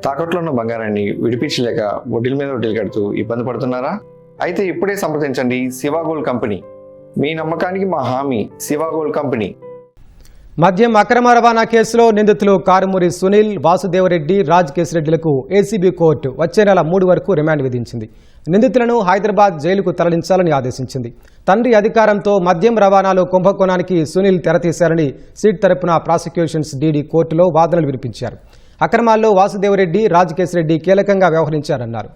తాకట్లో ఉన్న బంగారాన్ని విడిపించలేక వడ్డీల మీద వడ్డీలు కడుతూ ఇబ్బంది పడుతున్నారా? అయితే ఇప్పుడే సంప్రదించండి శివ గోల్డ్ కంపెనీ. మీ నమ్మకానికి మా హామీ శివ గోల్డ్ కంపెనీ. మద్యం అక్రమ రవాణా కేసులో నిందితులు కారుమూరి సునీల్, వాసుదేవరెడ్డి, రాజ్ కేశిరెడ్డిలకు ఏసీబీ కోర్టు వచ్చే నెల 3 వరకు రిమాండ్ విధించింది. నిందితులను హైదరాబాద్ జైలుకు తరలించాలని ఆదేశించింది. తండ్రి అధికారంతో మద్యం రవాణాలో కుంభకోణానికి సునీల్ తెరతీశారని సిట్ తరపున ప్రాసిక్యూషన్స్ డీడీ కోర్టులో వాదనలు వినిపించారు. అక్రమాల్లో వాసుదేవరెడ్డి, రాజ్ కేశిరెడ్డి కీలకంగా వ్యవహరించారన్నారు.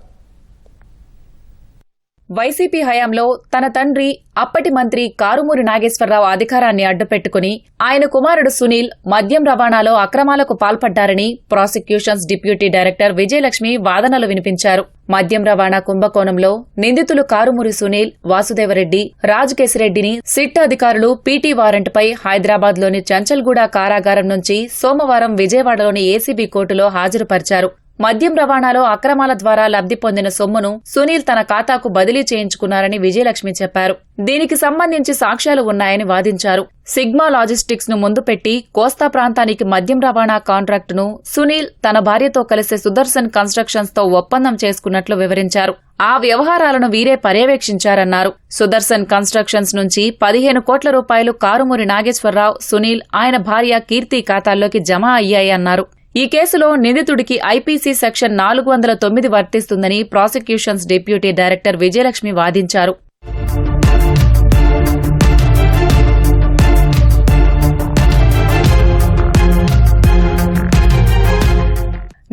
వైసీపీ హయాంలో తన తండ్రి అప్పటి మంత్రి కారుమూరి నాగేశ్వరరావు అధికారాన్ని అడ్డుపెట్టుకుని ఆయన కుమారుడు సునీల్ మద్యం రవాణాలో అక్రమాలకు పాల్పడ్డారని ప్రాసిక్యూషన్స్ డిప్యూటీ డైరెక్టర్ విజయలక్ష్మి వాదనలు వినిపించారు. మద్యం రవాణా కుంభకోణంలో నిందితులు కారుమూరి సునీల్, వాసుదేవరెడ్డి, రాజ్ కేశిరెడ్డిని సిట్ అధికారులు పీటీ వారెంట్పై హైదరాబాద్లోని చంచల్గూడ కారాగారం నుంచి సోమవారం విజయవాడలోని ఏసీబీ కోర్టులో హాజరుపరిచారు. మద్యం రవాణాలో అక్రమాల ద్వారా లబ్ధి పొందిన సొమ్మును సునీల్ తన ఖాతాకు బదిలీ చేయించుకున్నారని విజయలక్ష్మి చెప్పారు. దీనికి సంబంధించి సాక్ష్యాలు ఉన్నాయని వాదించారు. సిగ్మా లాజిస్టిక్స్ ను ముందు పెట్టి కోస్తా ప్రాంతానికి మద్యం రవాణా కాంట్రాక్టును సునీల్ తన భార్యతో కలిసి సుదర్శన్ కన్స్ట్రక్షన్స్ తో ఒప్పందం చేసుకున్నట్లు వివరించారు. ఆ వ్యవహారాలను వీరే పర్యవేక్షించారన్నారు. సుదర్శన్ కన్స్ట్రక్షన్స్ నుంచి 15 కోట్ల రూపాయలు కారుమూరి నాగేశ్వరరావు, సునీల్, ఆయన భార్య కీర్తి ఖాతాల్లోకి జమ అయ్యాయన్నారు. ఈ కేసులో నిందితుడికి ఐపీసీ సెక్షన్ 409 వర్తిస్తుందని ప్రాసిక్యూషన్స్ డిప్యూటీ డైరెక్టర్ విజయలక్ష్మి వాదించారు.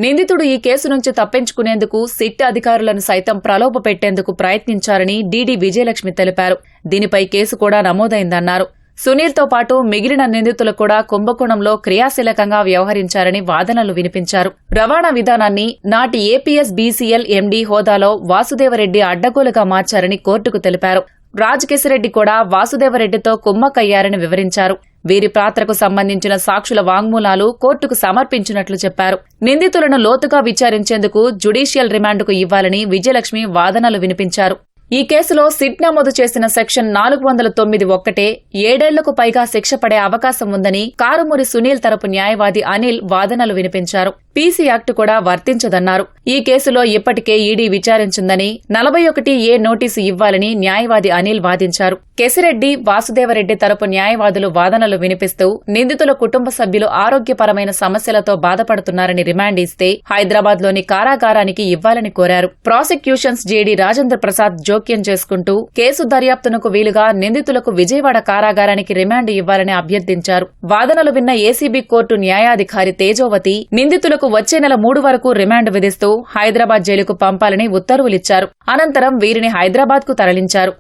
నిందితుడు ఈ కేసు నుంచి తప్పించుకునేందుకు సిట్ అధికారులను సైతం ప్రలోభపెట్టేందుకు ప్రయత్నించారని డీడీ విజయలక్ష్మి తెలిపారు. దీనిపై కేసు కూడా నమోదైందన్నారు. సునీల్తో పాటు మిగిలిన నిందితులు కూడా కుంభకోణంలో క్రియాశీలకంగా వ్యవహరించారని వాదనలు వినిపించారు. రవాణా విధానాన్ని నాటి ఏపీఎస్ బీసీఎల్ ఎండీ హోదాలో వాసుదేవరెడ్డి అడ్డగోలుగా మార్చారని కోర్టుకు తెలిపారు. రాజ్ కేశిరెడ్డి కూడా వాసుదేవరెడ్డితో కుమ్మక్కయ్యారని వివరించారు. వీరి పాత్రకు సంబంధించిన సాక్షుల వాంగ్మూలాలు కోర్టుకు సమర్పించినట్లు చెప్పారు. నిందితులను లోతుగా విచారించేందుకు జ్యుడీషియల్ రిమాండ్కు ఇవ్వాలని విజయలక్ష్మి వాదనలు వినిపించారు. ఈ కేసులో సిట్ నమోదు చేసిన సెక్షన్ 409 ఒక్కటే 7 ఏళ్లకు పైగా శిక్ష పడే అవకాశం ఉందని కారుమూరి సునీల్ తరపు న్యాయవాది అనిల్ వాదనలు వినిపించారు. పీసీ యాక్ట్ కూడా వర్తించదన్నారు. ఈ కేసులో ఇప్పటికే ఈడీ విచారించిందని 41A నోటీసు ఇవ్వాలని న్యాయవాది అనిల్ వాదించారు. కేశిరెడ్డి, వాసుదేవరెడ్డి తరపు న్యాయవాదులు వాదనలు వినిపిస్తూ నిందితుల కుటుంబ సభ్యులు ఆరోగ్యపరమైన సమస్యలతో బాధపడుతున్నారని రిమాండ్ ఇస్తే హైదరాబాద్లోని కారాగారానికి ఇవ్వాలని కోరారు. ప్రాసిక్యూషన్స్ జేడీ రాజేంద్ర ప్రసాద్ జోక్యం చేసుకుంటూ కేసు దర్యాప్తునకు వీలుగా నిందితులకు విజయవాడ కారాగారానికి రిమాండ్ ఇవ్వాలని అభ్యర్థించారు. వాదనలు విన్న ఏసీబీ కోర్టు న్యాయాధికారి తేజోవతి నిందితులకు వచ్చే నెల 3 వరకు రిమాండ్ విధిస్తూ హైదరాబాద్ జైలుకు పంపాలని ఉత్తర్వులిచ్చారు. అనంతరం వీరిని హైదరాబాద్కు తరలించారు.